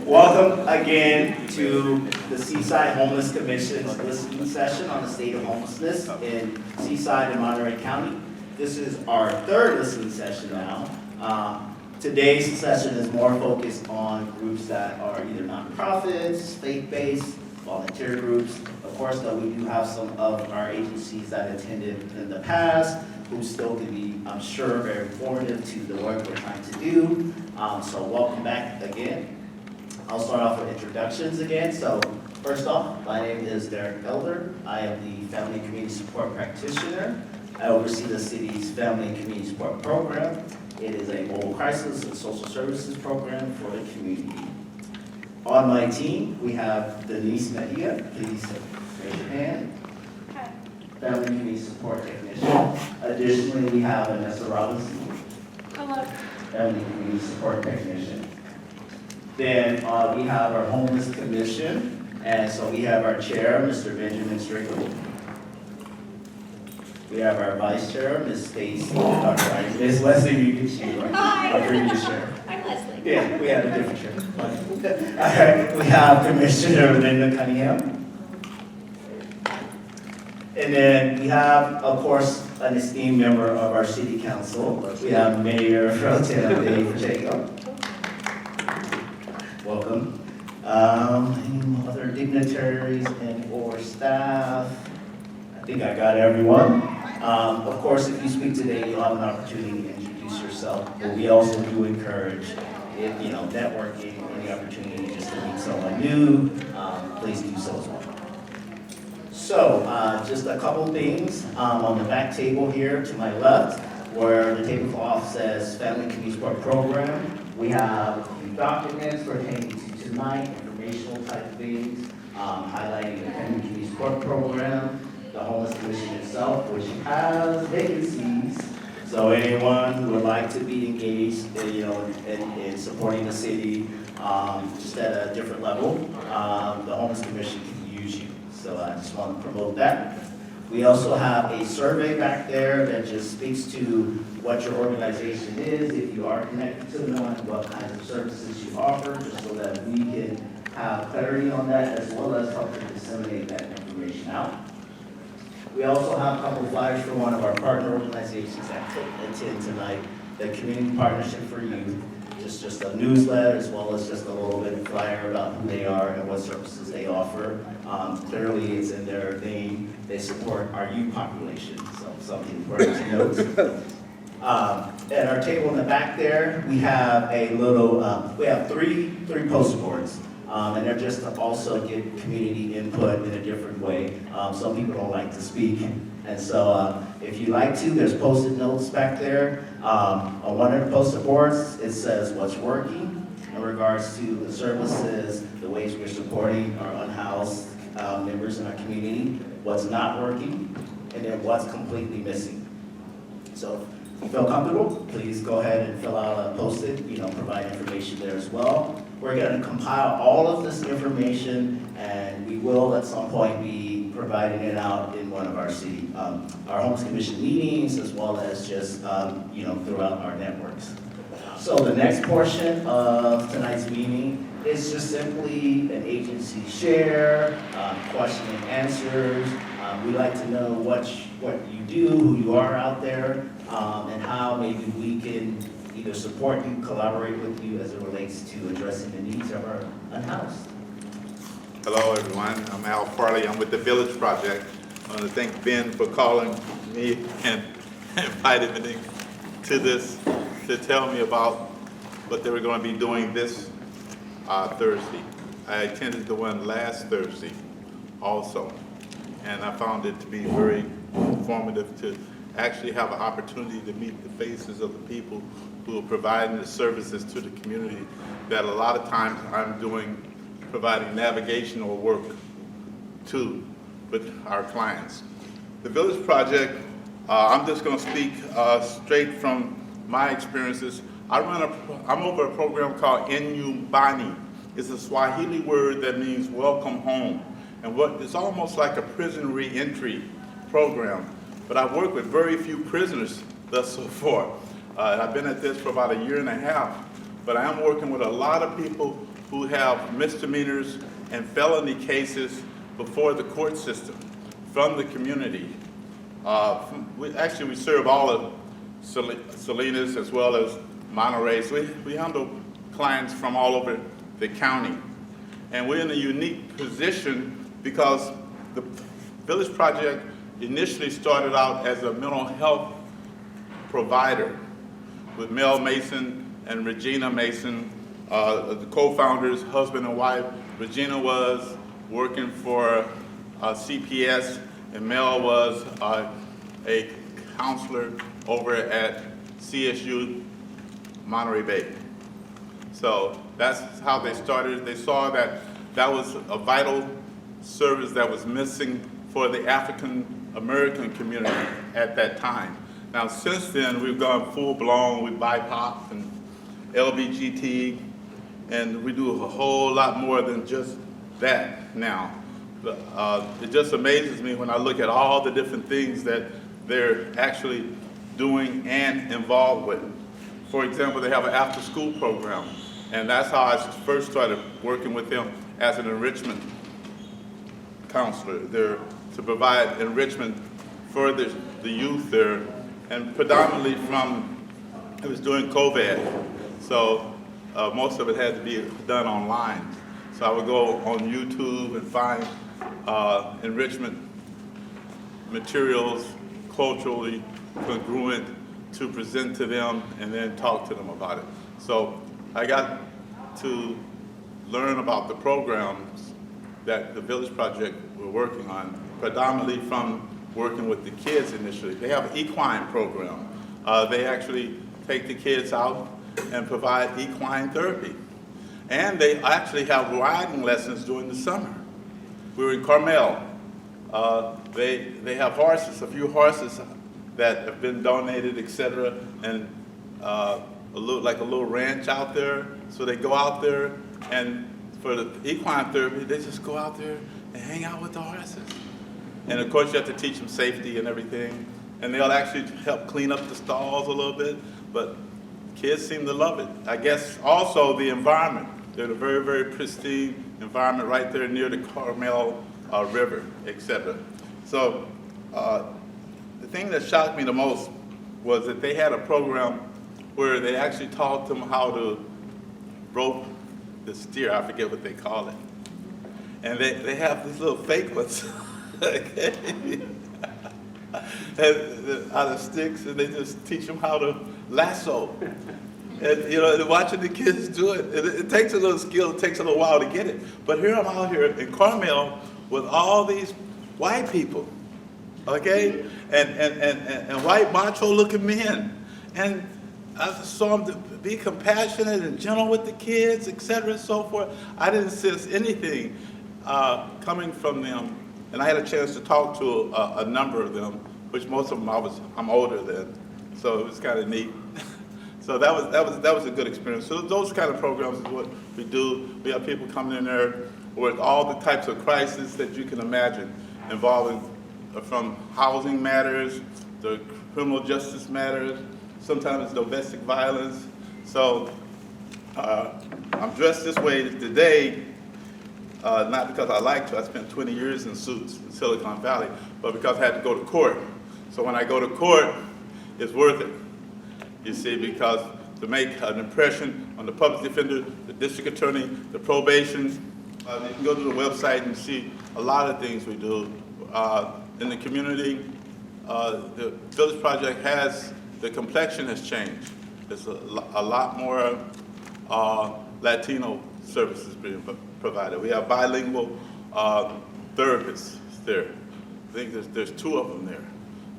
Welcome again to the Seaside Homeless Commission's listening session on the state of homelessness in Seaside and Monterey County. This is our third listening session now. Today's session is more focused on groups that are either nonprofits, faith-based, volunteer groups. Of course, though, we do have some of our agencies that attended in the past who still can be, I'm sure, very informative to the work we're trying to do. So welcome back again. I'll start off with introductions again. So first off, my name is Derek Elder. I am the Family and Community Support Practitioner. I oversee the city's Family and Community Support Program. It is a mobile crisis and social services program for the community. On my team, we have Denise Mejia. Please raise your hand. Hi. Family and Community Support Technician. Additionally, we have Vanessa Robinson. Hello. Family and Community Support Technician. Then we have our Homeless Commission, and so we have our chair, Mr. Benjamin Strickland. We have our vice chair, Ms. Stacy, Ms. Leslie, you can see, right? Hi. Our previous chair. I'm Leslie. Yeah, we have a different chair. All right, we have Commissioner Linda Cunningham. And then we have, of course, an esteemed member of our city council. We have Mayor Pro Tem Dave Pacheco. Welcome. Any other dignitaries and or staff? I think I got everyone. Of course, if you speak today, you'll have an opportunity to introduce yourself, but we also do encourage, if networking, any opportunity just to meet someone new, please do so as well. So, just a couple things on the back table here to my left, where the tablecloth says Family and Community Support Program. We have a few documents pertaining to tonight, informational type things, highlighting the Family and Community Support Program, the Homeless Commission itself, which has vacancies. So anyone who would like to be engaged, in supporting the city, just at a different level, the Homeless Commission can use you. So I just want to promote that. We also have a survey back there that just speaks to what your organization is, if you are connected to one, what kinds of services you offer, just so that we can have clarity on that, as well as help to disseminate that information out. We also have a couple of flyers for one of our partner organizations that attend tonight, the Community Partnership for Youth. Just a newsletter, as well as just a little bit of flyer about who they are and what services they offer. Clearly, it's in their name. They support our youth population, so something important to note. At our table in the back there, we have a little, we have three poster boards. And they're just to also get community input in a different way. Some people don't like to speak. And so if you like to, there's Post-it notes back there. On one of the poster boards, it says what's working in regards to the services, the ways we're supporting our unhoused members in our community, what's not working, and then what's completely missing. So if you feel comfortable, please go ahead and fill out a Post-it, provide information there as well. We're going to compile all of this information, and we will at some point be providing it out in one of our city, our Homeless Commission meetings, as well as just, throughout our networks. So the next portion of tonight's meeting is just simply an agency share, question and answers. We like to know what you do, who you are out there, and how maybe we can either support you, collaborate with you as it relates to addressing the needs of our unhoused. Hello, everyone. I'm Al Farley. I'm with the Village Project. I want to thank Ben for calling me and inviting me to this to tell me about what they were going to be doing this Thursday. I attended the one last Thursday also, and I found it to be very informative to actually have an opportunity to meet the faces of the people who are providing the services to the community that a lot of times I'm providing navigational work to with our clients. The Village Project, I'm just going to speak straight from my experiences. I'm over a program called Inyumbani. It's a Swahili word that means welcome home. And it's almost like a prison reentry program. But I've worked with very few prisoners thus so far. I've been at this for about 1.5 years, but I am working with a lot of people who have misdemeanors and felony cases before the court system from the community. We serve all of Salinas as well as Monterey. So we handle clients from all over the county. And we're in a unique position because the Village Project initially started out as a mental health provider with Mel Mason and Regina Mason, the co-founders, husband and wife. Regina was working for CPS, and Mel was a counselor over at CSU Monterey Bay. So that's how they started. They saw that that was a vital service that was missing for the African American community at that time. Now since then, we've gone full blown with BIPOC and LBGT, and we do a whole lot more than just that now. It just amazes me when I look at all the different things that they're actually doing and involved with. For example, they have an after-school program, and that's how I first started working with them as an enrichment counselor. They're to provide enrichment for the youth there, and predominantly it was during COVID, so most of it had to be done online. So I would go on YouTube and find enrichment materials culturally congruent to present to them and then talk to them about it. So I got to learn about the programs that the Village Project were working on, predominantly from working with the kids initially. They have an equine program. They actually take the kids out and provide equine therapy. And they actually have riding lessons during the summer. We were in Carmel. They have horses, a few horses that have been donated, etc., and like a little ranch out there. So they go out there, and for the equine therapy, they just go out there and hang out with the horses. And of course, you have to teach them safety and everything. And they'll actually help clean up the stalls a little bit, but kids seem to love it. I guess also the environment. They're in a very, very pristine environment right there near the Carmel River, etc. So the thing that shocked me the most was that they had a program where they actually taught them how to rope the steer. I forget what they call it. And they have these little fake ones out of sticks, and they just teach them how to lasso. And watching the kids do it, it takes a little skill, it takes a little while to get it. But here I'm out here in Carmel with all these white people, okay? And white macho looking men. And I saw them to be compassionate and gentle with the kids, etc. and so forth. I didn't sense anything coming from them. And I had a chance to talk to a number of them, which most of them I'm older than. So it was kind of neat. So that was a good experience. So those kind of programs is what we do. We have people coming in there with all the types of crises that you can imagine, involving from housing matters, the criminal justice matters, sometimes domestic violence. So I'm dressed this way today, not because I like to. I spent 20 years in suits in Silicon Valley, but because I had to go to court. So when I go to court, it's worth it. You see, because to make an impression on the public defender, the district attorney, the probation, you can go to the website and see a lot of things we do. In the community, the Village Project the complexion has changed. There's a lot more Latino services being provided. We have bilingual therapists there. I think there's 2 of them there.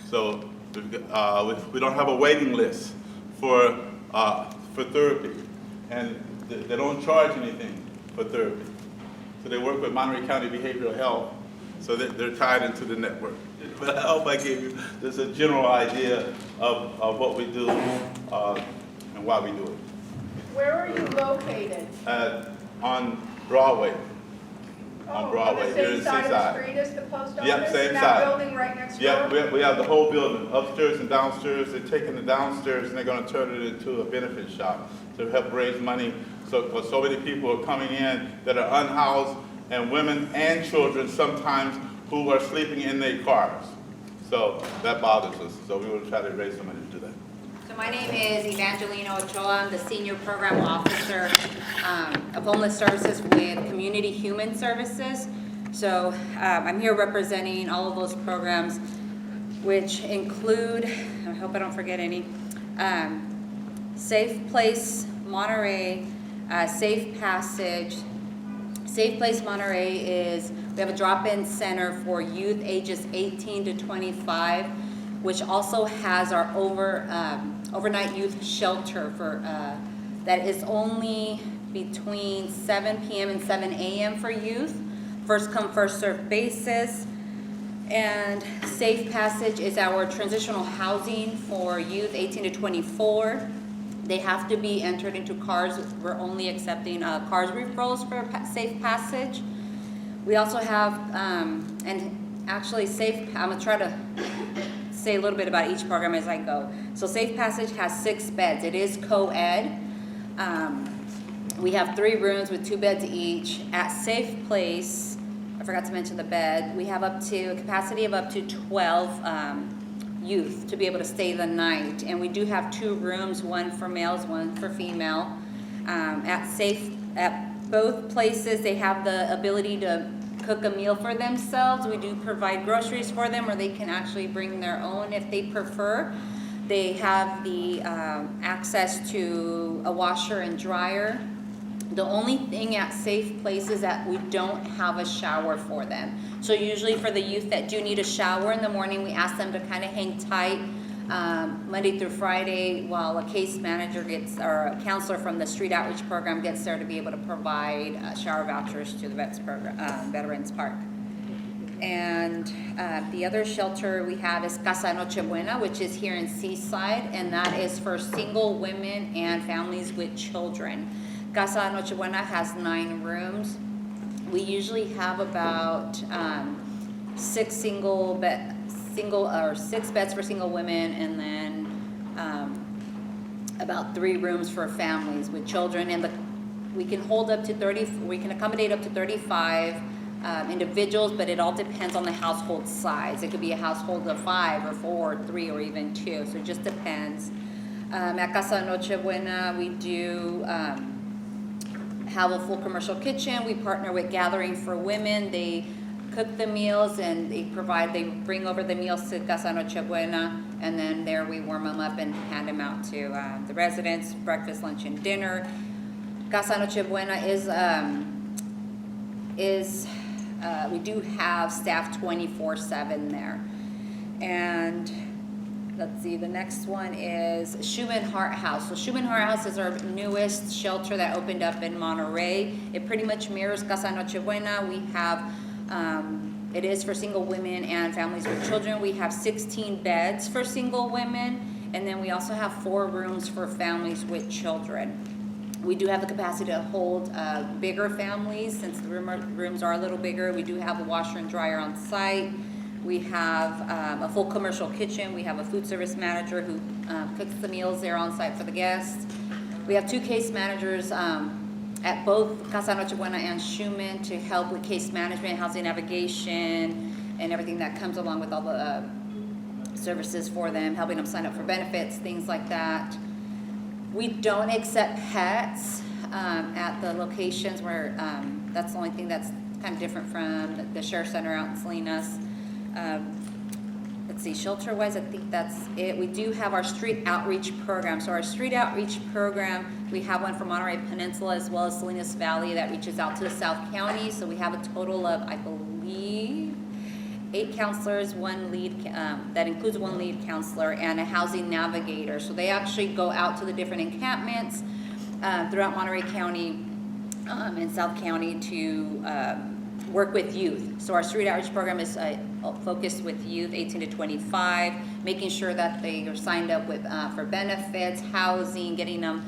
So we don't have a waiting list for therapy, and they don't charge anything for therapy. So they work with Monterey County Behavioral Health, so they're tied into the network. But I hope I gave you just a general idea of what we do and why we do it. Where are you located? On Broadway. on Broadway, here in On the same side of the Seaside. street as the post office? Yep, same in side. that building right next door? Yeah, we have the whole building, upstairs and downstairs. They're taking the downstairs and they're gonna turn it into a benefit shop to help raise money. For so many people are coming in that are unhoused, and women and children sometimes who are sleeping in their cars. So that bothers us. So we will try to raise some money to do that. So my name is Evangelina Ochoa. I'm the Senior Program Officer of Homeless Services with Community Human Services. So I'm here representing all of those programs, which include, I hope I don't forget any, Safe Place Monterey, Safe Passage. Safe Place Monterey is, we have a drop-in center for youth ages 18 to 25, which also has our overnight youth shelter for that is only between 7 p.m. and 7 a.m. for youth, first come, first served basis. And Safe Passage is our transitional housing for youth 18 to 24. They have to be entered into CARS. We're only accepting CARS referrals for Safe Passage. We also have, and actually I'm gonna try to say a little bit about each program as I go. So Safe Passage has 6 beds. It is co-ed. We have 3 rooms with 2 beds each. At Safe Place, I forgot to mention the bed, we have up to a capacity of up to 12 youth to be able to stay the night. And we do have 2 rooms, one for males, one for female. At both places, they have the ability to cook a meal for themselves. We do provide groceries for them, or they can actually bring their own if they prefer. They have the access to a washer and dryer. The only thing at Safe Place is that we don't have a shower for them. So usually for the youth that do need a shower in the morning, we ask them to kind of hang tight Monday through Friday while a case manager or a counselor from the street outreach program gets there to be able to provide shower vouchers to the Veterans Park. And the other shelter we have is Casa Noche Buena, which is here in Seaside, and that is for single women and families with children. Casa Noche Buena has 9 rooms. We usually have about 6 beds for single women, and then about 3 rooms for families with children. And we can hold up to 30. We can accommodate up to 35 individuals, but it all depends on the household size. It could be a household of 5 or 4 or 3 or even 2. So it just depends. At Casa Noche Buena, we do have a full commercial kitchen. We partner with Gathering for Women. They cook the meals and they bring over the meals to Casa Noche Buena, and then there we warm them up and hand them out to the residents, breakfast, lunch, and dinner. Casa Noche Buena we do have staff 24/7 there. And let's see, the next one is Schumann Heart House. So Schumann Heart House is our newest shelter that opened up in Monterey. It pretty much mirrors Casa Noche Buena. We have, it is for single women and families with children. We have 16 beds for single women, and then we also have 4 rooms for families with children. We do have the capacity to hold bigger families since the rooms are a little bigger. We do have a washer and dryer on site. We have a full commercial kitchen. We have a food service manager who cooks the meals there on site for the guests. We have 2 case managers at both Casa Noche Buena and Schumann to help with case management, housing navigation, and everything that comes along with all the services for them, helping them sign up for benefits, things like that. We don't accept pets at the locations where that's the only thing that's kind of different from the Sheriff Center out in Salinas. Let's see, shelter-wise, I think that's it. We do have our street outreach program. So our street outreach program, we have one for Monterey Peninsula as well as Salinas Valley that reaches out to the South County. So we have a total of, I believe, 8 counselors, 1 lead, that includes 1 lead counselor and a housing navigator. So they actually go out to the different encampments throughout Monterey County and South County to work with youth. So our street outreach program is focused with youth 18 to 25, making sure that they are signed up with for benefits, housing, getting them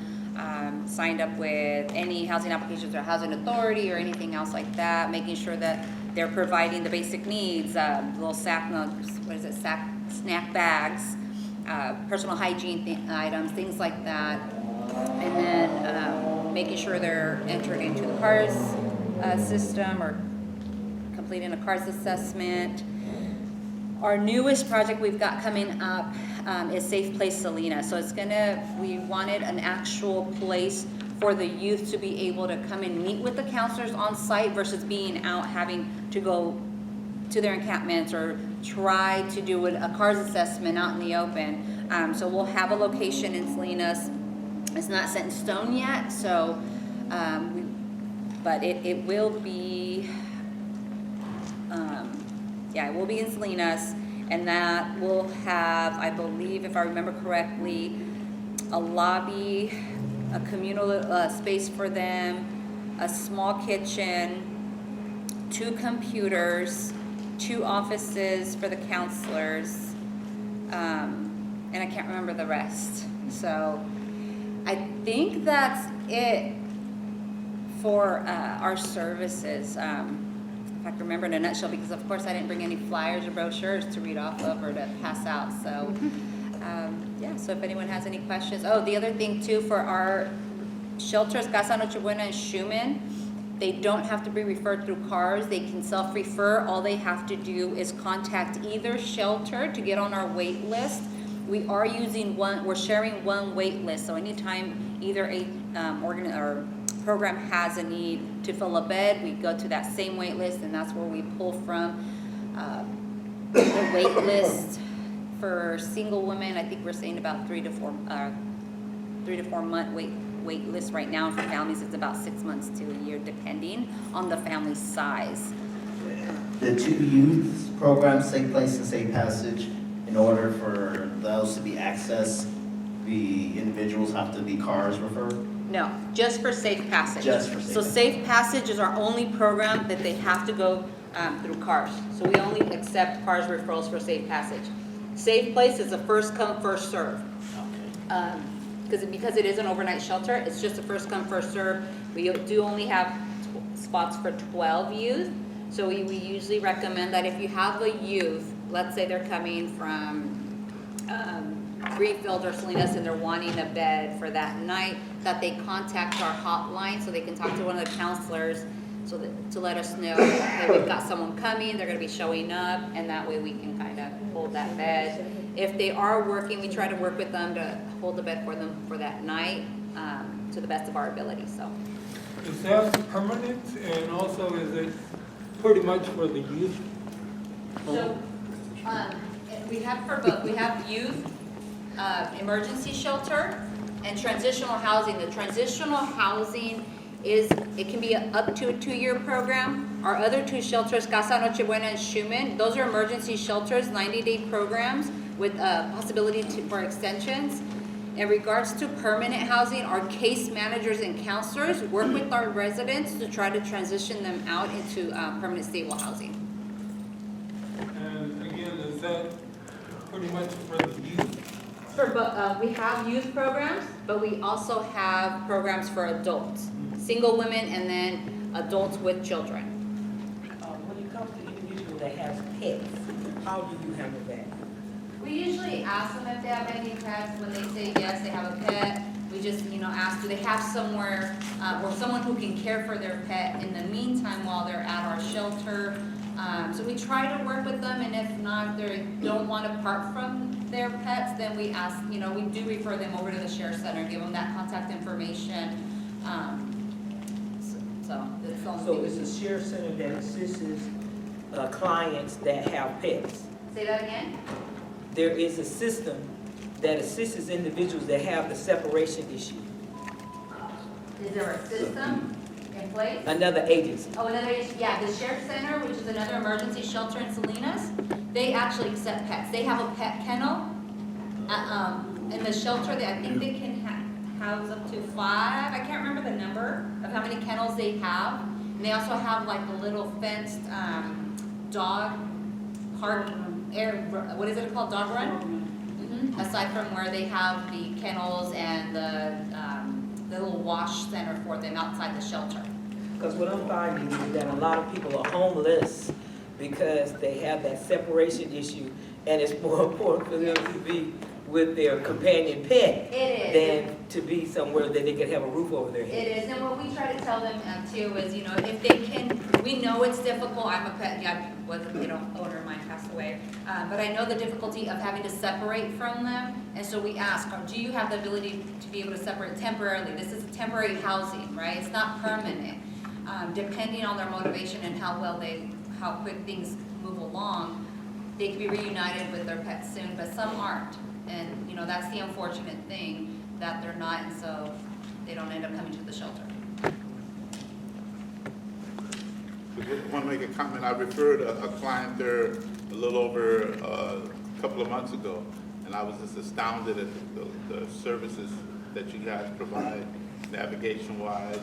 signed up with any housing applications or housing authority or anything else like that, making sure that they're providing the basic needs, little snack bags, personal hygiene items, things like that. And then making sure they're entered into the CARS system or completing a CARS assessment. Our newest project we've got coming up is Safe Place Salinas. So we wanted an actual place for the youth to be able to come and meet with the counselors on site versus being out having to go to their encampments or try to do a CARS assessment out in the open. So we'll have a location in Salinas. It's not set in stone yet, so but it will be, it will be in Salinas, and that will have, I believe, if I remember correctly, a lobby, a communal space for them, a small kitchen, 2 computers, 2 offices for the counselors, and I can't remember the rest. So I think that's it for our services. If I can remember in a nutshell, because of course I didn't bring any flyers or brochures to read off of or to pass out. So so if anyone has any questions. Oh, the other thing too, for our shelters, Casa Noche Buena and Schumann, they don't have to be referred through CARS. They can self-refer. All they have to do is contact either shelter to get on our wait list. We are we're sharing one wait list. So anytime either a program has a need to fill a bed, we go to that same wait list, and that's where we pull from. The wait list for single women, I think we're saying about 3 to 4 month wait list right now. For families, it's about 6 months to a year, depending on the family size. The 2 youth programs, Safe Place and Safe Passage, in order for those to be accessed, the individuals have to be CARS referred? No, just for Safe Passage. Just for Safe So Passage. Safe Passage is our only program that they have to go through CARS. So we only accept CARS referrals for Safe Passage. Safe Place is a first come, first serve. Because it is an overnight shelter, it's just a first come, first serve. We do only have spots for 12 youth. So we usually recommend that if you have a youth, let's say they're coming from Greenfield or Salinas and they're wanting a bed for that night, that they contact our hotline so they can talk to one of the counselors to let us know, hey, we've got someone coming, they're gonna be showing up, and that way we can kind of hold that bed. If they are working, we try to work with them to hold the bed for them for that night, to the best of our ability, so. Is that permanent, and also is it pretty much for the youth? So, we have for both. We have youth, emergency shelter, and transitional housing. The transitional housing it can be up to a 2-year program. Our other 2 shelters, Casa Noche Buena and Schumann, those are emergency shelters, 90-day programs with possibility for extensions. In regards to permanent housing, our case managers and counselors work with our residents to try to transition them out into permanent stable housing. And again, is that pretty much for the youth? We have youth programs, but we also have programs for adults, single women, and then adults with children. When it comes to individuals that have pets, how do you handle that? We usually ask them if they have any pets. When they say yes, they have a pet, we just, ask, do they have somewhere, or someone who can care for their pet in the meantime while they're at our shelter. So we try to work with them, and if not, if they don't want to part from their pets, then we ask, we do refer them over to the share center, give them that contact information. So that's the only So thing. it's a share center that assists clients that have pets. Say that again? There is a system that assists individuals that have the separation issue. Is there a system in place? Another agency. Oh, another issue, yeah, the Sheriff Center, which is another emergency shelter in Salinas, they actually accept pets. They have a pet kennel. In the shelter, I think they can house up to 5. I can't remember the number of how many kennels they have. And they also have like a little fenced dog park what is it called, dog run? Aside from where they have the kennels and the the little wash center for them outside the shelter. Because what I'm finding is that a lot of people are homeless because they have that separation issue, and it's more important for them to be with their companion pet It is. than to be somewhere that they could have a roof over their head. It is, and what we try to tell them too is, if they can, we know it's difficult. I'm a pet, was owner of mine passed away. But I know the difficulty of having to separate from them. And so we ask, do you have the ability to be able to separate temporarily? This is temporary housing, right? It's not permanent. Depending on their motivation and how quick things move along, they can be reunited with their pets soon, but some aren't. And, that's the unfortunate thing, that they're not, and so they don't end up coming to the shelter. I want to make a comment. I referred a client there a little over a couple of months ago, and I was just astounded at the services that you guys provide, navigation-wise,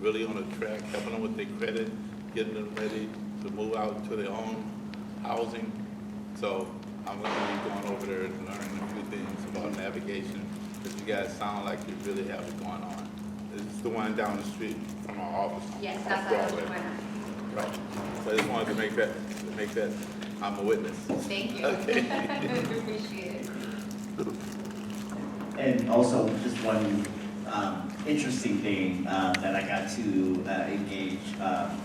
really on the track, helping them with their credit, getting them ready to move out to their own housing. So I'm going to be going over there and learning a few things about navigation, because you guys sound like you really have it going on. This is the one down the street from our office. Yes, that's what I was Broadway. wondering. Right. So I just wanted to make that I'm a witness. Thank you. Okay. Appreciate it. And also, just one interesting thing that I got to engage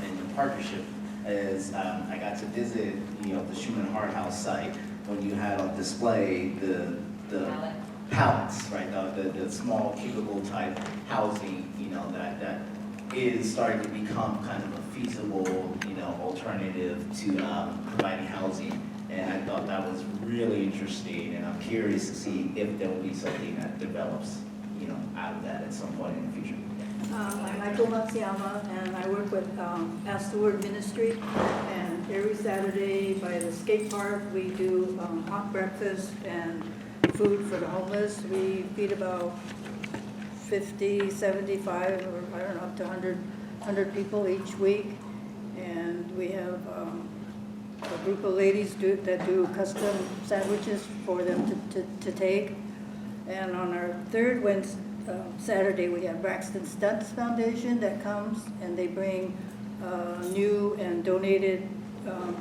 in the partnership is I got to visit, the Schumann Hart House site when you had on display the pallets, right? The small cubicle type housing, that is starting to become kind of a feasible, alternative to providing housing. And I thought that was really interesting, and I'm curious to see if there will be something that develops, out of that at some point in the future. I'm Michael Matsuyama, and I work with Pass the Word Ministry. And every Saturday by the skate park, we do hot breakfast and food for the homeless. We feed about 50, 75, or I don't know, up to 100 people each week. And we have a group of ladies that do custom sandwiches for them to take. And on our third Saturday, we have Braxton Stunts Foundation that comes, and they bring new and donated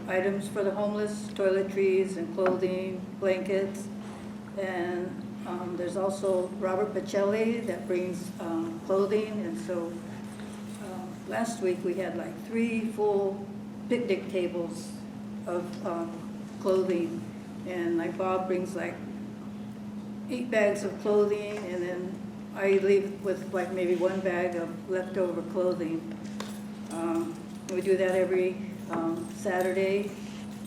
items for the homeless, toiletries and clothing, blankets. And there's also Robert Pacelli that brings clothing. And so last week we had like 3 full picnic tables of clothing, and like Bob brings like 8 bags of clothing, and then I leave with like maybe 1 bag of leftover clothing. We do that every Saturday.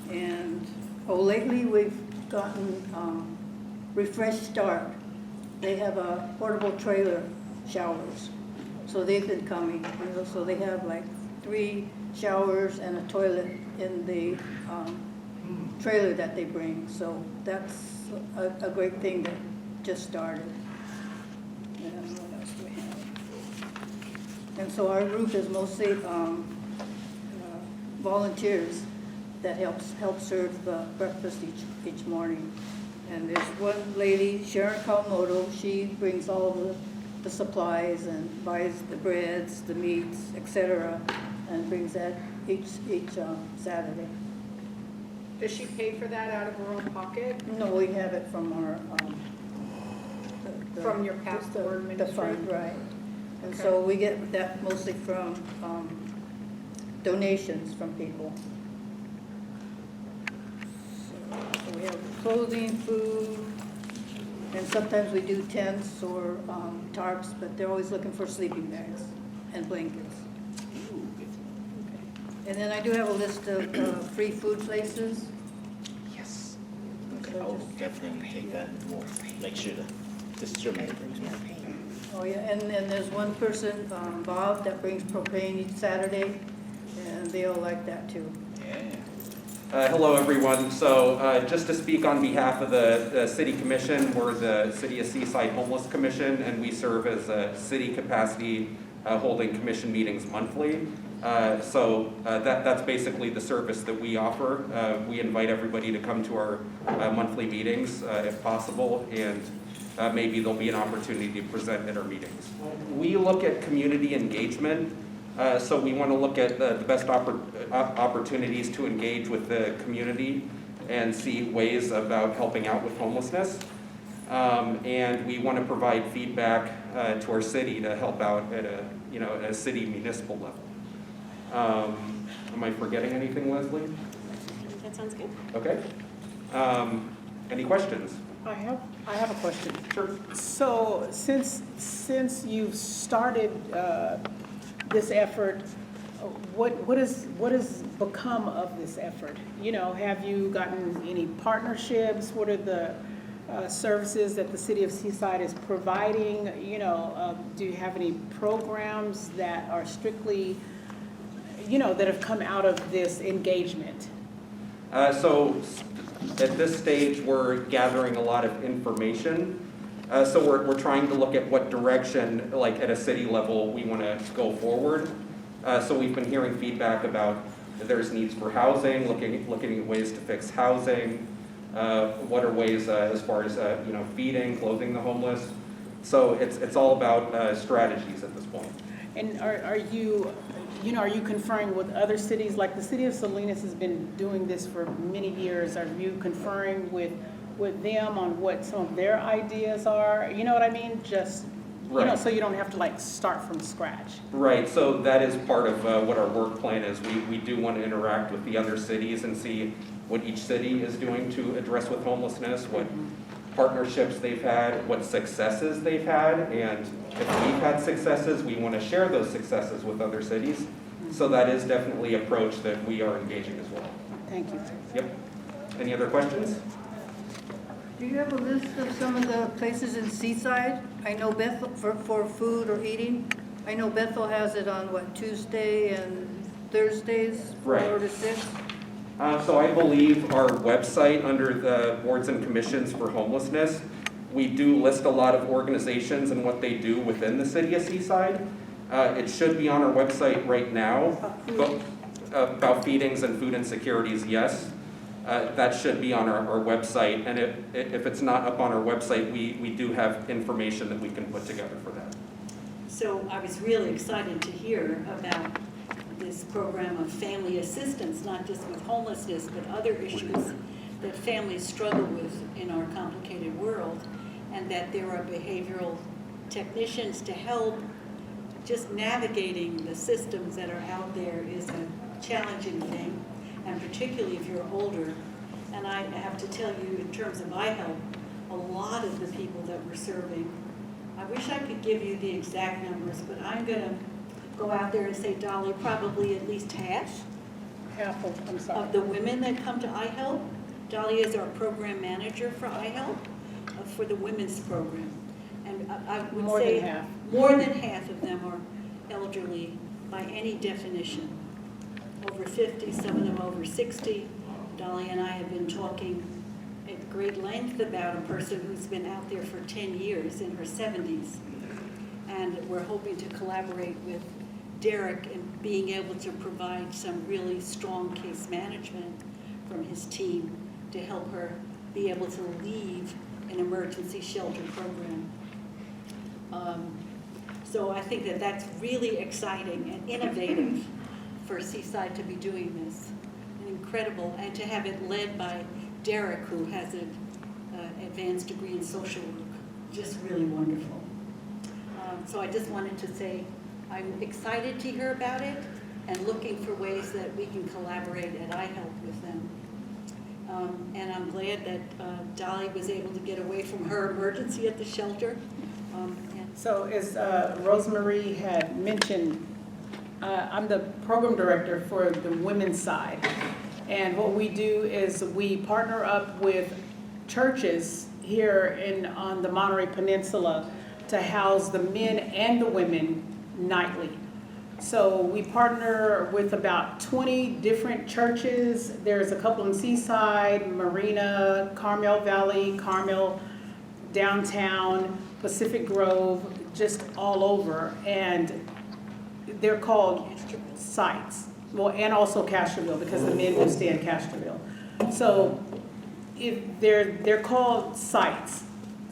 And lately we've gotten Refresh Start. They have a portable trailer showers, so they've been coming. So they have like 3 showers and a toilet in the trailer that they bring. So that's a great thing that just started. And what else do we have? And so our group is mostly volunteers that help serve the breakfast each morning. And there's one lady, Sharon Kawamoto, she brings all the supplies and buys the breads, the meats, etc., and brings that each Saturday. Does she pay for that out of her own pocket? No, we have it from our From your Pass the Word the ministry? fund, right? And Okay. so we get that mostly from donations from people. So we have clothing, food, and sometimes we do tents or tarps, but they're always looking for sleeping bags and blankets. And then I do have a list of free food places. Yes. Okay, I will definitely take that, and we'll make sure to distribute it. Oh, yeah, and then there's one person, Bob, that brings propane each Saturday, and they all like that too. Hello, everyone. So just to speak on behalf of the City Commission, we're the City of Seaside Homeless Commission, and we serve as a city capacity holding commission meetings monthly. So that's basically the service that we offer. We invite everybody to come to our monthly meetings if possible, and maybe there'll be an opportunity to present at our meetings. We look at community engagement, so we want to look at the best opportunities to engage with the community and see ways about helping out with homelessness. And we want to provide feedback to our city to help out at a city municipal level. Am I forgetting anything, Leslie? That sounds good. Okay. Any questions? I have a question. Sure. So since you've started this effort, what has become of this effort? You know, have you gotten any partnerships? What are the services that the city of Seaside is providing? You know, do you have any programs that are strictly, you know, that have come out of this engagement? So at this stage, we're gathering a lot of information. So we're trying to look at what direction, like at a city level, we want to go forward. So we've been hearing feedback about there's needs for housing, looking at ways to fix housing. What are ways as far as feeding, clothing the homeless. So it's all about strategies at this point. And are you conferring with other cities? Like the city of Salinas has been doing this for many years. Are you conferring with them on what some of their ideas are? You know what I mean? Just, Right. so you don't have to like start from scratch. Right, so that is part of what our work plan is. We do want to interact with the other cities and see what each city is doing to address with homelessness, what partnerships they've had, what successes they've had, and if we've had successes, we want to share those successes with other cities. So that is definitely an approach that we are engaging as well. Thank you. Yep. Any other questions? Do you have a list of some of the places in Seaside? I know Bethel, for food or eating. I know Bethel has it on, Tuesday and Thursdays, 4 Right. to 6? So I believe our website under the boards and commissions for homelessness, we do list a lot of organizations and what they do within the city of Seaside. It should be on our website right now. About feedings and food insecurities, yes. That should be on our website. And if it's not up on our website, we do have information that we can put together for that. So I was really excited to hear about this program of family assistance, not just with homelessness, but other issues that families struggle with in our complicated world, and that there are behavioral technicians to help. Just navigating the systems that are out there is a challenging thing, and particularly if you're older. And I have to tell you, in terms of iHelp, a lot of the people that we're serving, I wish I could give you the exact numbers, but I'm going to go out there and say, Dolly, probably at least half of the women that come to iHelp. Dolly is our program manager for iHelp, for the women's program. And I would say more than half of them are elderly by any definition. Over 50, some of them over 60. Dolly and I have been talking at great length about a person who's been out there for 10 years in her 70s. And we're hoping to collaborate with Derek in being able to provide some really strong case management from his team to help her be able to leave an emergency shelter program. So I think that that's really exciting and innovative for Seaside to be doing this. And incredible, and to have it led by Derek, who has an advanced degree in social work. Just really wonderful. So I just wanted to say I'm excited to hear about it and looking for ways that we can collaborate at iHelp with them. And I'm glad that Dolly was able to get away from her emergency at the shelter. So as Rosemary had mentioned, I'm the program director for the women's side. And what we do is we partner up with churches here on the Monterey Peninsula to house the men and the women nightly. So we partner with about 20 different churches. There's a couple in Seaside, Marina, Carmel Valley, Carmel, downtown, Pacific Grove, just all over. And they're called sites. Well, and also Castroville, because the men do stay in Castroville. So if they're called sites.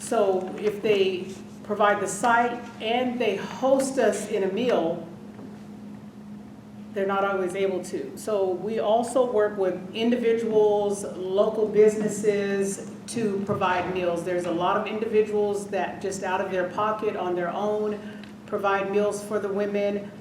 So if they provide the site and they host us in a meal, they're not always able to. So we also work with individuals, local businesses to provide meals. There's a lot of individuals that just out of their pocket on their own provide meals for the women.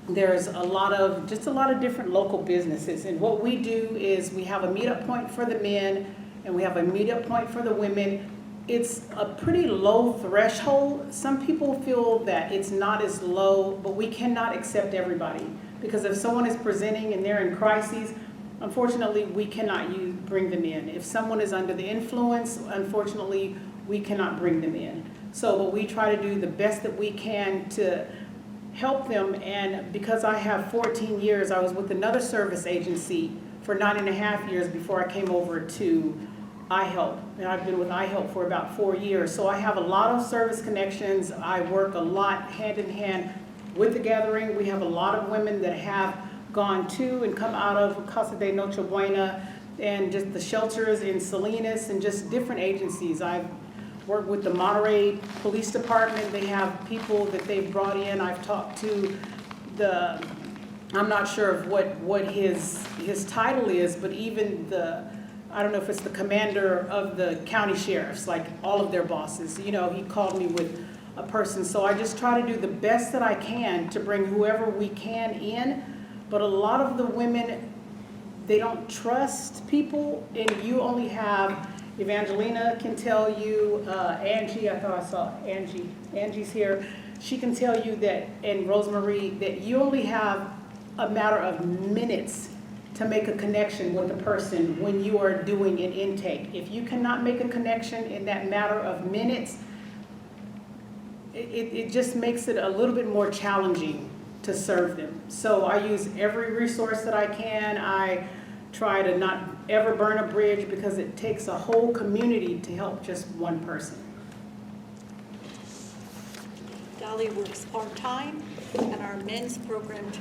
There's a lot of different local businesses. And what we do is we have a meetup point for the men and we have a meetup point for the women. It's a pretty low threshold. Some people feel that it's not as low, but we cannot accept everybody. Because if someone is presenting and they're in crises, unfortunately, we cannot bring them in. If someone is under the influence, unfortunately, we cannot bring them in. So, but we try to do the best that we can to help them. And because I have 14 years, I was with another service agency for 9.5 years before I came over to iHelp. And I've been with iHelp for about 4 years. So I have a lot of service connections. I work a lot hand in hand with the gathering. We have a lot of women that have gone to and come out of Casa de Noche Buena and just the shelters in Salinas and just different agencies. I've worked with the Monterey Police Department. They have people that they've brought in. I've talked to I'm not sure of what his title is, but even I don't know if it's the commander of the county sheriffs, like all of their bosses. You know, he called me with a person. So I just try to do the best that I can to bring whoever we can in. But a lot of the women, they don't trust people, and you only have, Evangelina can tell you, Angie, I thought I saw Angie. Angie's here. She can tell you that, and Rosemary, that you only have a matter of minutes to make a connection with a person when you are doing an intake. If you cannot make a connection in that matter of minutes, it just makes it a little bit more challenging to serve them. So I use every resource that I can. I try to not ever burn a bridge because it takes a whole community to help just one person. Dolly works part-time, and our men's program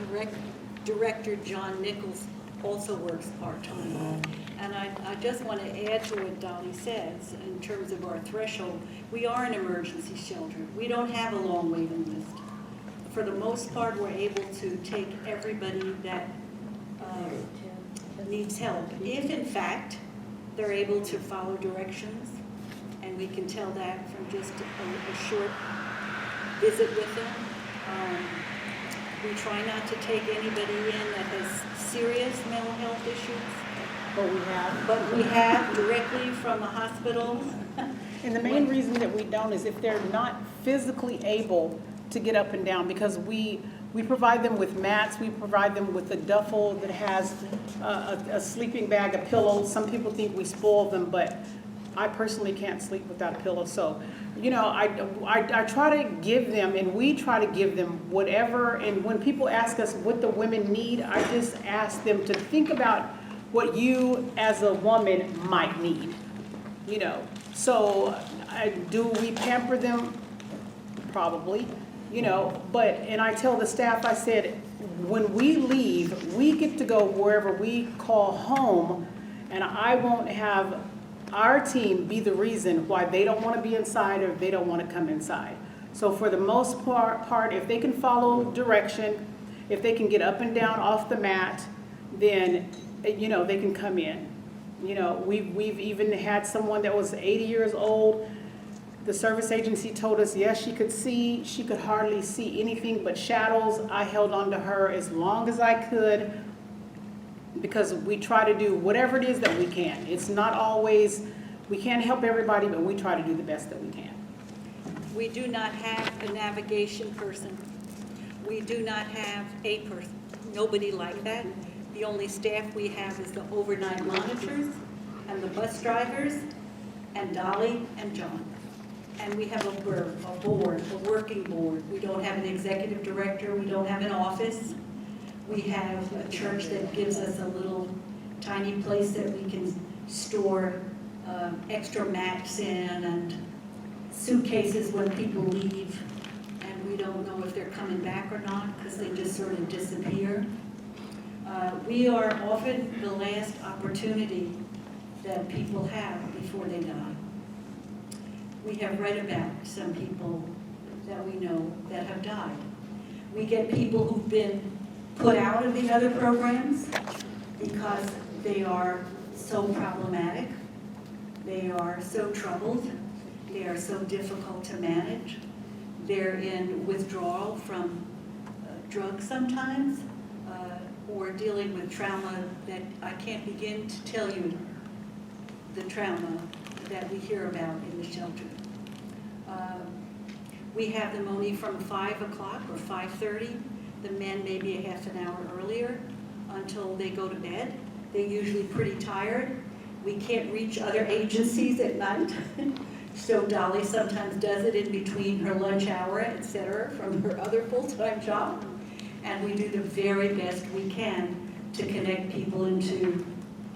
director, John Nichols, also works part-time. And I just want to add to what Dolly says in terms of our threshold. We are an emergency shelter. We don't have a long waiting list. For the most part, we're able to take everybody that needs help. If in fact, they're able to follow directions, and we can tell that from just a short visit with them. We try not to take anybody in that has serious mental health issues. But we have directly from the hospital. And the main reason that we don't is if they're not physically able to get up and down, because we provide them with mats, we provide them with a duffel that has a sleeping bag, a pillow. Some people think we spoil them, but I personally can't sleep without a pillow. So, you know, I try to give them, and we try to give them whatever. And when people ask us what the women need, I just ask them to think about what you as a woman might need, you know. So do we pamper them? Probably, you know, and I tell the staff, I said, when we leave, we get to go wherever we call home, and I won't have our team be the reason why they don't want to be inside or they don't want to come inside. So for the most part, if they can follow direction, if they can get up and down off the mat, then, you know, they can come in. You know, we've even had someone that was 80 years old. The service agency told us, yes, she could see, she could hardly see anything but shadows. I held on to her as long as I could, because we try to do whatever it is that we can. It's not always, we can't help everybody, but we try to do the best that we can. We do not have a navigation person. We do not have a person, nobody like that. The only staff we have is the overnight monitors and the bus drivers and Dolly and John. And we have a board, a working board. We don't have an executive director. We don't have an office. We have a church that gives us a little tiny place that we can store extra mats in and suitcases when people leave. And we don't know if they're coming back or not because they just sort of disappear. We are often the last opportunity that people have before they die. we have read about some people that we know that have died. We get people who've been put out of the other programs because they are so problematic, they are so troubled, they are so difficult to manage. They're in withdrawal from drugs sometimes, or dealing with trauma that I can't begin to tell you the trauma that we hear about in the shelter. We have them only from 5 o'clock or 5:30, the men maybe a half an hour earlier, until they go to bed. They're usually pretty tired. We can't reach other agencies at night. So Dolly sometimes does it in between her lunch hour, et cetera, from her other full-time job. And we do the very best we can to connect people into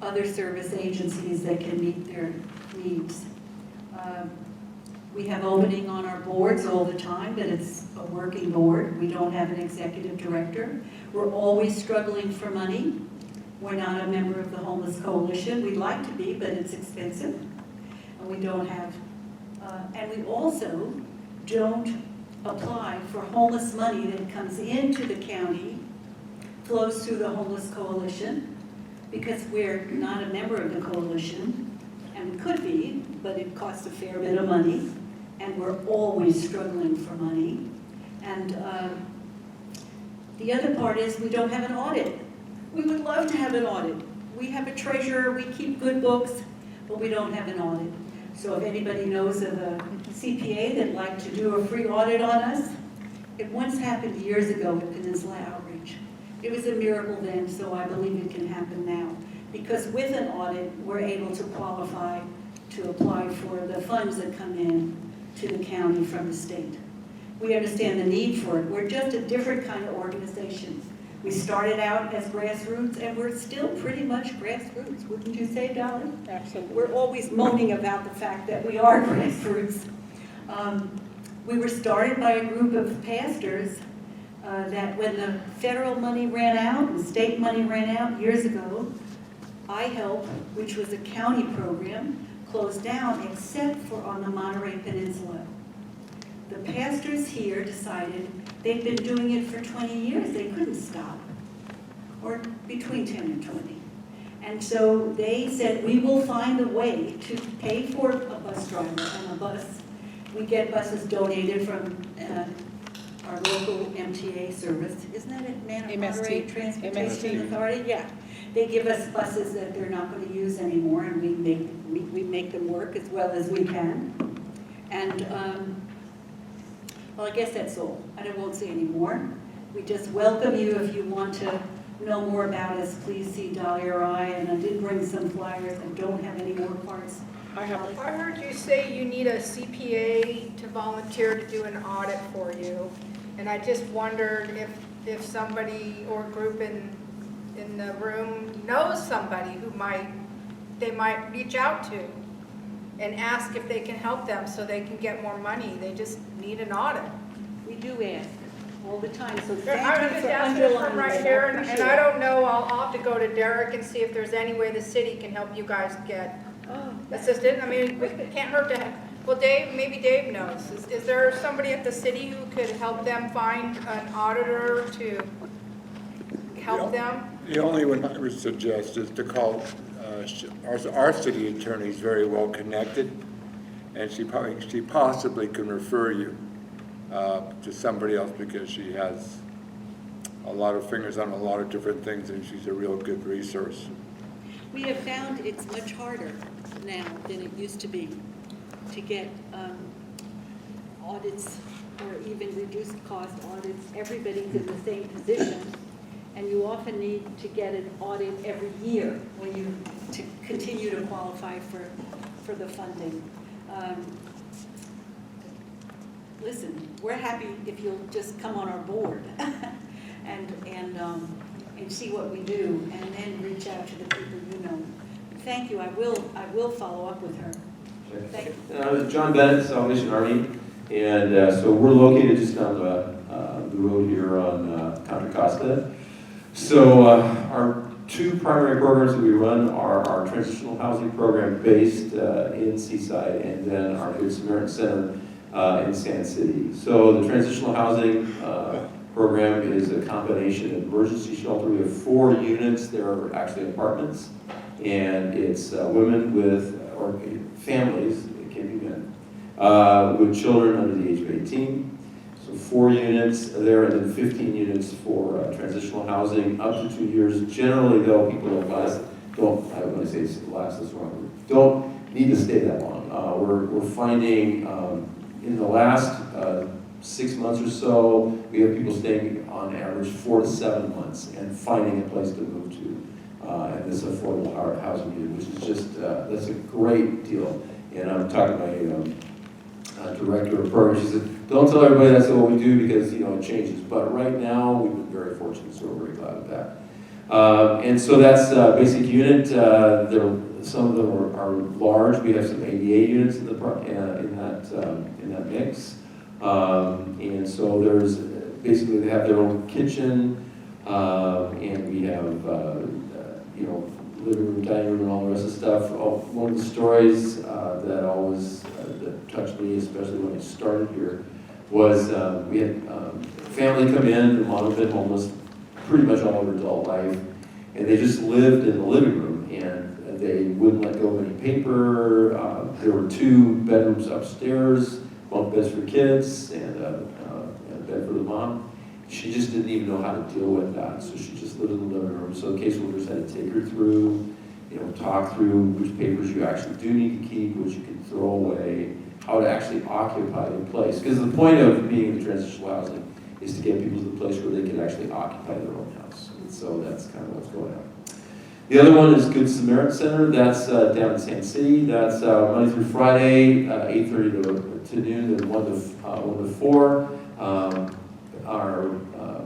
other service agencies that can meet their needs. We have opening on our boards all the time, but it's a working board. We don't have an executive director. We're always struggling for money. We're not a member of the Homeless Coalition. We'd like to be, but it's expensive. And we don't have, and we also don't apply for homeless money that comes into the county, flows through the Homeless Coalition, because we're not a member of the coalition, and we could be, but it costs a fair bit of money, and we're always struggling for money. And the other part is we don't have an audit. We would love to have an audit. We have a treasurer, we keep good books, but we don't have an audit. So if anybody knows of a CPA that'd like to do a free audit on us, it once happened years ago at Peninsula Outreach. It was a miracle then, so I believe it can happen now. Because with an audit, we're able to qualify to apply for the funds that come in to the county from the state. We understand the need for it. We're just a different kind of organization. We started out as grassroots, and we're still pretty much grassroots, wouldn't you say, Dolly? Absolutely. We're always moaning about the fact that we are grassroots. We were started by a group of pastors that when the federal money ran out and state money ran out years ago, iHelp, which was a county program, closed down except for on the Monterey Peninsula. The pastors here decided they'd been doing it for 20 years. They couldn't stop, or between 10 and 20. And so they said, we will find a way to pay for a bus driver and a bus. We get buses donated from our local MTA service. Isn't that it, Monterey Transportation Authority? Yeah. They give us buses that they're not going to use anymore, and we make them work as well as we can. And well, I guess that's all. I won't say any more. We just welcome you. If you want to know more about us, please see Dolly or I. And I did bring some flyers. I don't have any more cards. I heard you say you need a CPA to volunteer to do an audit for you. And I just wondered if somebody or group in the room knows somebody who they might reach out to and ask if they can help them so they can get more money. They just need an audit. We do ask all the time, so I'm thank you just for asking from underlining right that. here, I and appreciate I it. don't know, I'll have to go to Derek and see if there's any way the city can help you guys get Oh, assisted. I mean, it can't hurt to have, well, Dave, maybe Dave knows. Is there somebody at the city who could help them find an auditor to help them? The only one I would suggest is to call, our city attorney is very well connected, and she possibly can refer you to somebody else because she has a lot of fingers on a lot of different things, and she's a real good resource. we have found it's much harder now than it used to be to get audits or even reduced cost audits. Everybody's in the same position, and you often need to get an audit every year when you to continue to qualify for the funding. Listen, we're happy if you'll just come on our board and see what we do, and then reach out to the people you know. Thank you. I will follow up with her. Thank you. John Bennett, Salvation Army, and so we're located just down the road here on Contra Costa. So our two primary programs that we run are our transitional housing program based in Seaside, and then our Good Samaritan Center in Sand City. So the transitional housing program is a combination of emergency shelter. We have 4 units. They're actually apartments, and it's women with, or families, it can be men, with children under the age of 18. So 4 units there, and then 15 units for transitional housing, up to 2 years. Generally, though, people don't, I want to say last is wrong, don't need to stay that long. We're finding in the last 6 months or so, we have people staying on average 4 to 7 months and finding a place to move to. And this affordable housing unit, which is just, that's a great deal. And I'm talking to my director of programs. She said, don't tell everybody that's what we do because, you know, it changes. But right now, we've been very fortunate, so we're very glad of that. And so that's a basic unit. Some of them are large. We have some ADA units in that mix. And so there's, basically they have their own kitchen, and we have, you know, living room, dining room, and all the rest of the stuff. One of the stories that always that touched me, especially when I started here, was we had a family come in. The mom had been homeless pretty much all of her adult life, and they just lived in the living room, and they wouldn't let go of any paper. There were 2 bedrooms upstairs, bunk beds for kids, and a bed for the mom. She just didn't even know how to deal with that, so she just lived in the living room. So the caseworkers had to take her through, you know, talk through which papers you actually do need to keep, which you can throw away, how to actually occupy the place. Because the point of being in transitional housing is to get people to the place where they can actually occupy their own house. And so that's kind of what's going on. The other one is Good Samaritan Center. That's down in Sand City. That's Monday through Friday, 8:30 to noon, and 1 to 4. Our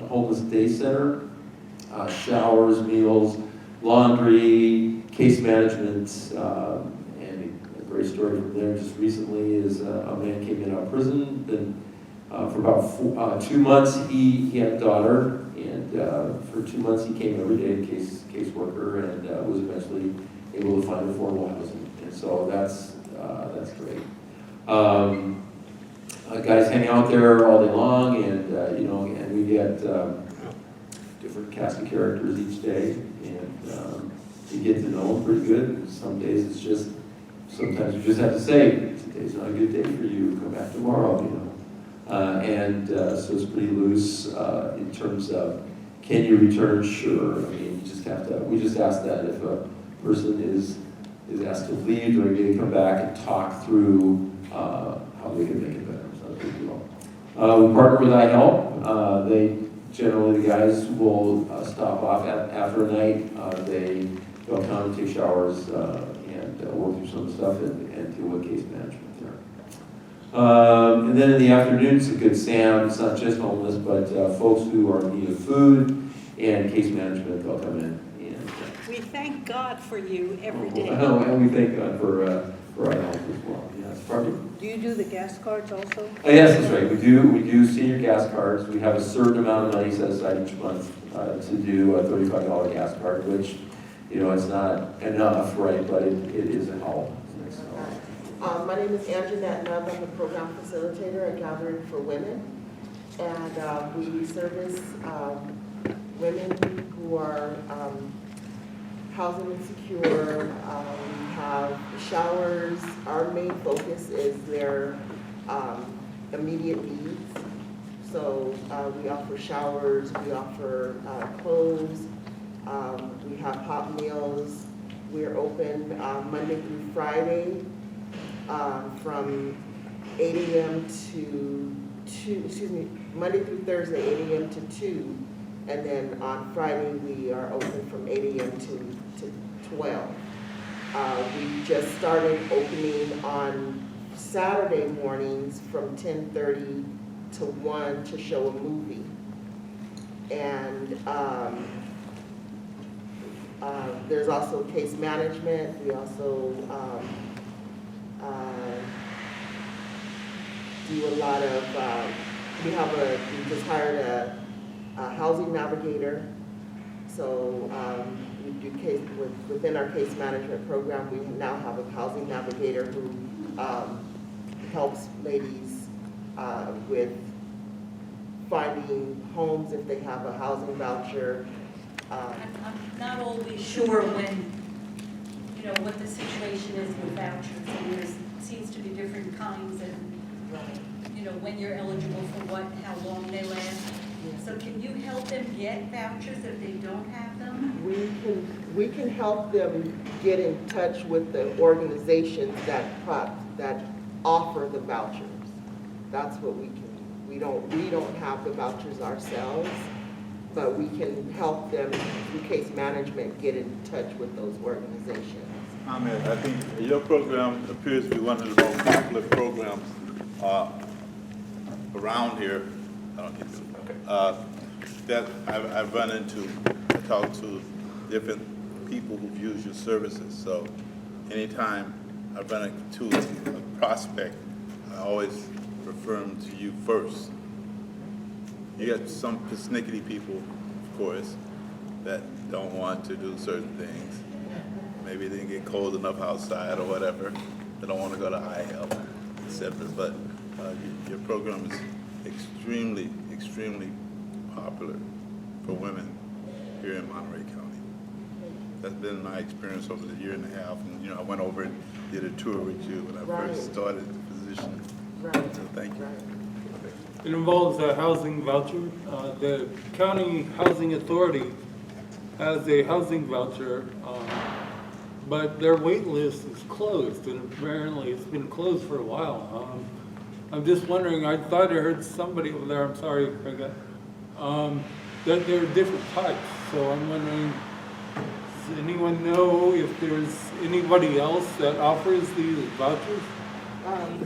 homeless day center, showers, meals, laundry, case management, and a great story from there just recently is a man came in out of prison. Then for about 2 months he had a daughter, and for 2 months he came every day, caseworker, and was eventually able to find affordable housing. And so that's great. Guys hang out there all day long, and you know, and we get different cast of characters each day, and you get to know them pretty good. Some days it's just, sometimes you just have to say, today's not a good day for you, come back tomorrow, you know. So it's pretty loose in terms of, can you return? Sure. I mean, you just have to, we just ask that if a person is asked to leave, or maybe come back and talk through how they can make it better. It's not a big deal. We partner with iHelp. They generally, the guys will stop off after a night. They'll come and take showers and work through some of the stuff and deal with case management there. And then in the afternoon, it's a good SAM. It's not just homeless, but folks who are in need of food and case management, they'll come in. And, We thank God for you every day. and we thank God for iHelp as well. Yes, pardon? Do you do the gas cards also? Yes, that's right. We do senior gas cards. We have a certain amount of money set aside each month to do a $35 gas card, which, you know, it's not enough, right? But it is a help. My name is Anjanette Nubb. I'm the program facilitator at Gathering for Women. And we service women who are housing insecure. We have showers. Our main focus is their immediate needs. So we offer showers, we offer clothes, we have hot meals. We're open Monday through Friday from 8 a.m. to 2, Monday through Thursday, 8 a.m. to 2. And then on Friday, we are open from 8 a.m. to 12. We just started opening on Saturday mornings from 10:30 to 1 to show a movie. And there's also case management. We also do a lot of, we just hired a housing navigator. So we do within our case management program, we now have a housing navigator who helps ladies with finding homes if they have a housing voucher. I'm not always sure when, what the situation is with vouchers, and there seems to be different kinds, and, when you're eligible for what, how long they last. So can you help them get vouchers if they don't have them? We can help them get in touch with the organizations that offer the vouchers. That's what we can. We don't have the vouchers ourselves, but we can help them through case management get in touch with those organizations. Ahmed, I think your program appears to be one of the most popular programs around here. I don't get to that I've run into. I talk to different people who've used your services. So anytime I run into a prospect, I always refer them to you first. You got some persnickety people, of course, that don't want to do certain things. Maybe they didn't get cold enough outside or whatever. They don't want to go to eye health, etc. But your program is extremely, extremely popular for women here in Monterey County. That's been my experience over the year and a half. And I went over and did a tour with you when I first started the position. Right. So thank you. It involves a housing voucher. The county housing authority has a housing voucher, but their wait list is closed, and apparently it's been closed for a while. I'm just wondering, I thought I heard somebody over there, I'm sorry, Craig, that there are different types, so I'm wondering, does anyone know if there's anybody else that offers these vouchers?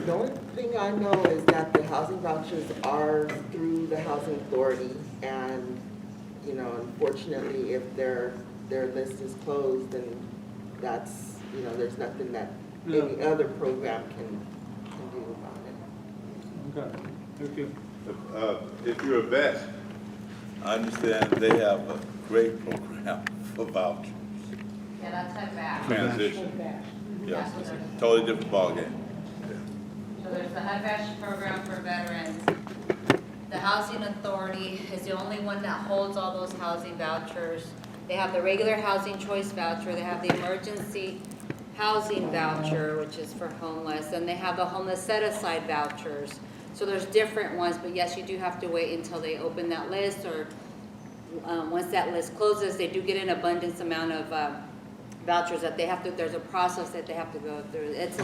The only thing I know is that the housing vouchers are through the housing authority, and unfortunately, if their list is closed, then that's there's nothing that any other program can do about it. Okay, thank you. If you're a vet, I understand they have a great program for vouchers. Yeah, that's head back. Transition. Yes, it's a totally different ballgame. So there's the HUD-VASH program for veterans. The Housing Authority is the only one that holds all those housing vouchers. They have the regular housing choice voucher, they have the emergency housing voucher, which is for homeless, and they have the homeless set-aside vouchers. So there's different ones, but yes, you do have to wait until they open that list, or once that list closes, they do get an abundance amount of vouchers that they have to, there's a process that they have to go through. It's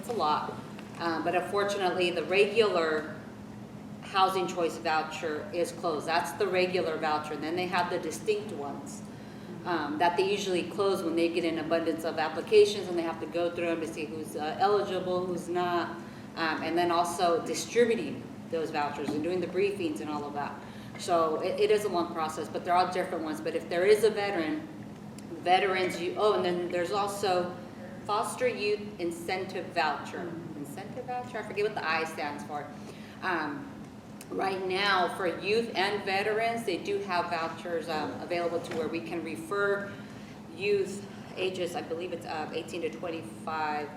a lot. But unfortunately, the regular housing choice voucher is closed. That's the regular voucher. And then they have the distinct ones that they usually close when they get an abundance of applications, and they have to go through them to see who's eligible, who's not, and then also distributing those vouchers and doing the briefings and all of that. So it is a long process, but they're all different ones. But if there is a veterans, and then there's also foster youth incentive voucher. Incentive voucher? I forget what the I stands for. Right now, for youth and veterans, they do have vouchers available to where we can refer youth ages, I believe it's 18 to 25,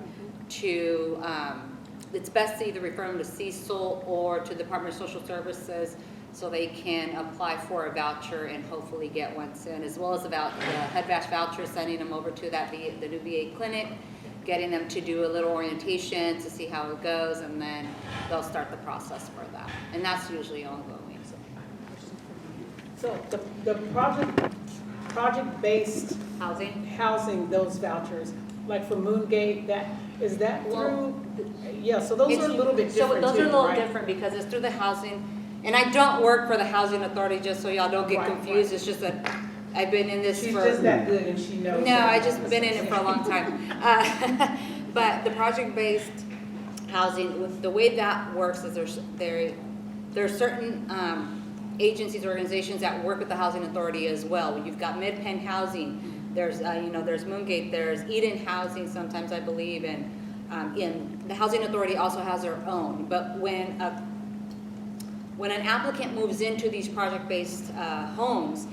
to, it's best to either refer them to Cecil or to the Department of Social Services, so they can apply for a voucher and hopefully get one soon, as well as about the HUD-VASH voucher, sending them over to the new VA clinic, getting them to do a little orientation to see how it goes, and then they'll start the process for that. And that's usually ongoing. So the project-based housing, those vouchers, like for Moongate, is that through? Yeah, so those are a little bit different So those too, are a little right? different because it's through the housing, and I don't work for the Housing Authority, just so y'all don't get confused. It's just that I've been in this She's for. just that good and she knows. No, I just been in it for a long time. But the project-based housing, the way that works is there's certain agencies, organizations that work with the Housing Authority as well. You've got Mid-Penn Housing, there's there's Moongate, there's Eden Housing sometimes, I believe, and the Housing Authority also has their own. But when an applicant moves into these project-based homes,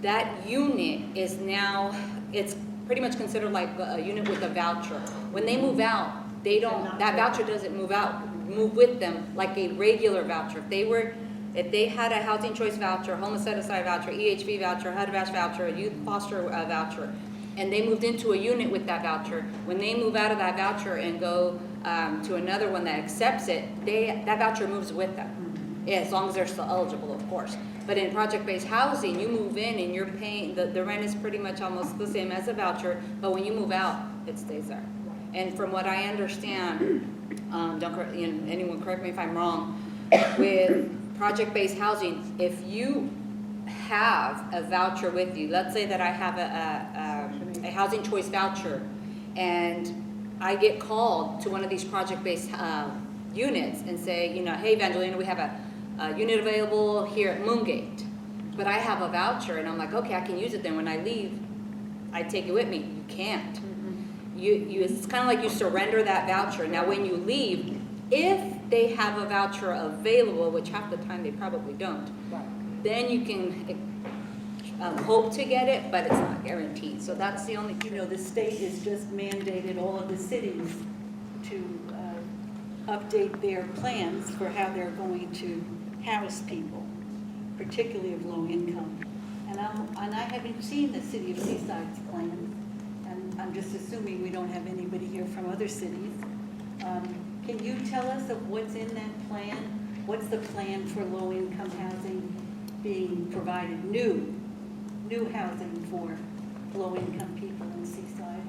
that unit is now, it's pretty much considered like a unit with a voucher. When they move out, that voucher doesn't move with them like a regular voucher. If they had a housing choice voucher, homeless set aside voucher, EHV voucher, HUD-VASH voucher, a youth foster voucher, and they moved into a unit with that voucher, when they move out of that voucher and go to another one that accepts it, that voucher moves with them. Yeah, as long as they're still eligible, of course. But in project-based housing, you move in and you're paying, the rent is pretty much almost the same as a voucher, but when you move out, it stays there. And from what I understand, anyone correct me if I'm wrong, with project-based housing, if you have a voucher with you, let's say that I have a housing choice voucher, and I get called to one of these project-based units and say, hey, Evangelina, we have a unit available here at Moongate, but I have a voucher, and I'm like, okay, I can use it. Then when I leave, I take it with me. You can't. It's kind of like you surrender that voucher. Now, when you leave, if they have a voucher available, which half the time they probably don't, then you can hope to get it, but it's not guaranteed. So that's the only. The state has just mandated all of the cities to update their plans for how they're going to house people, particularly of low income. And I haven't seen the city of Seaside's plan, and I'm just assuming we don't have anybody here from other cities. Can you tell us of what's in that plan? What's the plan for low income housing being provided, new housing for low income people in Seaside?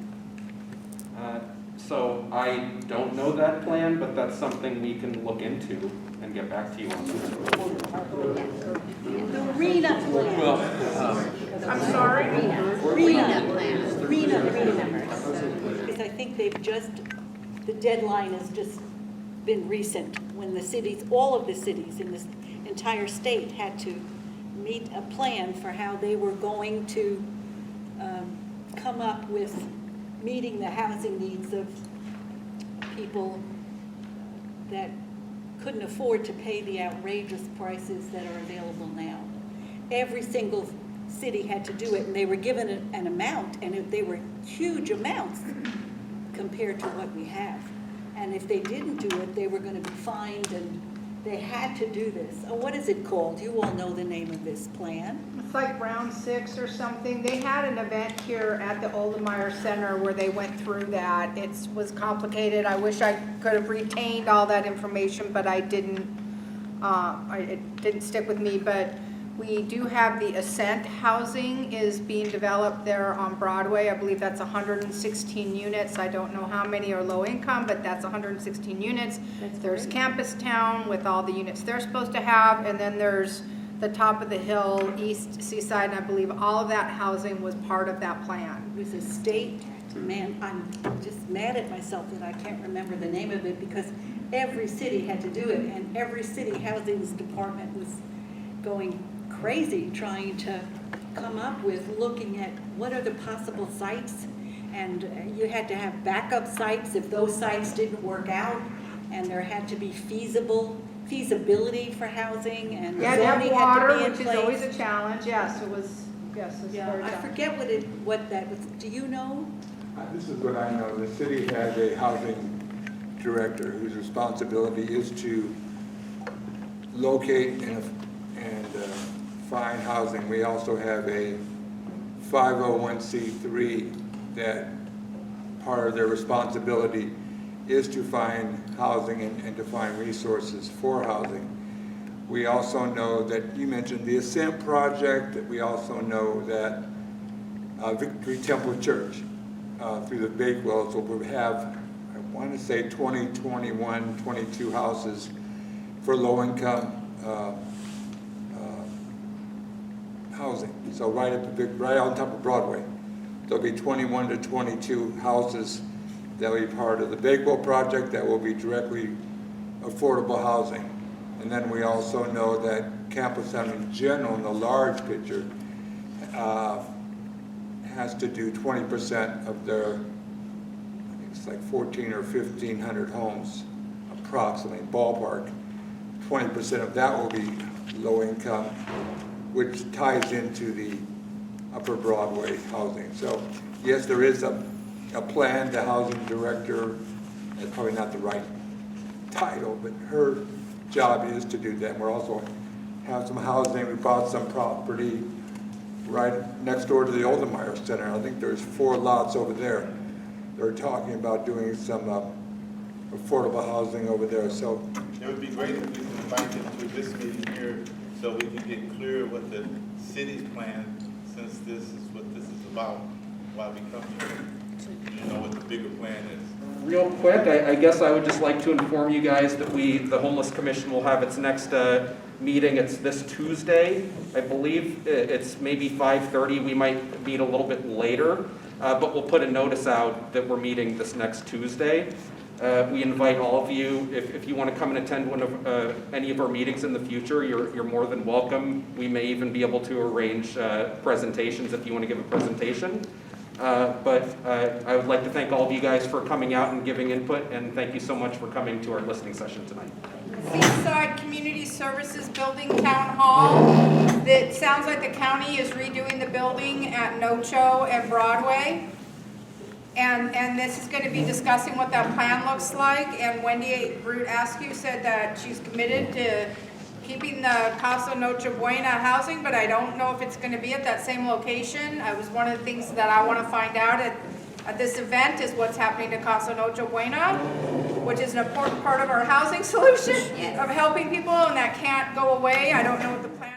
So I don't know that plan, but that's something we can look into and get back to you on. The RENA plan. I'm sorry? RENA plan. RENA. Because I think the deadline has just been recent, when the cities, all of the cities in this entire state had to meet a plan for how they were going to come up with meeting the housing needs of people that couldn't afford to pay the outrageous prices that are available now. Every single city had to do it, and they were given an amount, and they were huge amounts compared to what we have. And if they didn't do it, they were going to be fined, and they had to do this. Oh, what is it called? You all know the name of this plan. It's like round 6 or something. They had an event here at the Oldenmeyer Center where they went through that. It was complicated. I wish I could have retained all that information, but I didn't. It didn't stick with me, but we do have the Ascent housing is being developed there on Broadway. I believe that's 116 units. I don't know how many are low income, but that's 116 units. There's Campus Town with all the units they're supposed to have, and then there's the top of the hill, East Seaside, and I believe all of that housing was part of that plan. It was a state, man, I'm just mad at myself that I can't remember the name of it, because every city had to do it, and every city housing department was going crazy trying to come up with looking at what are the possible sites, and you had to have backup sites if those sites didn't work out, and there had to be feasibility for housing, and You had to have zoning water, had to be in which is place. always a challenge. Yes, it was. Yes, it's Yeah, very I challenging. forget what that was. Do you know? This is what I know. The city has a housing director whose responsibility is to locate and find housing. We also have a 501c3 that part of their responsibility is to find housing and to find resources for housing. We also know that you mentioned the Ascent Project. We also know that Victory Temple Church through the Bakewells will have, I want to say 22 houses for low-income housing. So right on top of Broadway, there'll be 21 to 22 houses that will be part of the Bakewell project that will be directly affordable housing. And then we also know that Campus Town in general, in the large picture, has to do 20% of their, I think it's like 1,400 or 1,500 homes, approximately, ballpark. 20% of that will be low income, which ties into the Upper Broadway housing. So yes, there is a plan. The housing director, that's probably not the right title, but her job is to do that. We're also have some housing. We bought some property right next door to the Oldenmeyer Center. I think there's 4 lots over there. They're talking about doing some affordable housing over there. So It would be great if we could invite them to this meeting here so we can get clear what the city's plan, since this is what this is about, why we come here. You know what the bigger plan is. Real quick, I guess I would just like to inform you guys that the Homeless Commission will have its next meeting. It's this Tuesday. I believe it's maybe 5:30. We might meet a little bit later, but we'll put a notice out that we're meeting this next Tuesday. We invite all of you, if you want to come and attend one of any of our meetings in the future, you're more than welcome. We may even be able to arrange presentations if you want to give a presentation. But I would like to thank all of you guys for coming out and giving input, and thank you so much for coming to our listening session tonight. Seaside Community Services Building Town Hall. It sounds like the county is redoing the building at Nocho and Broadway. And this is going to be discussing what that plan looks like. And Wendy Root Askew said that she's committed to keeping the Casa Noche Buena housing, but I don't know if it's going to be at that same location. It was one of the things that I want to find out at this event is what's happening to Casa Noche Buena, which is an important part of our housing solution of helping people, and that can't go away. I don't know what the plan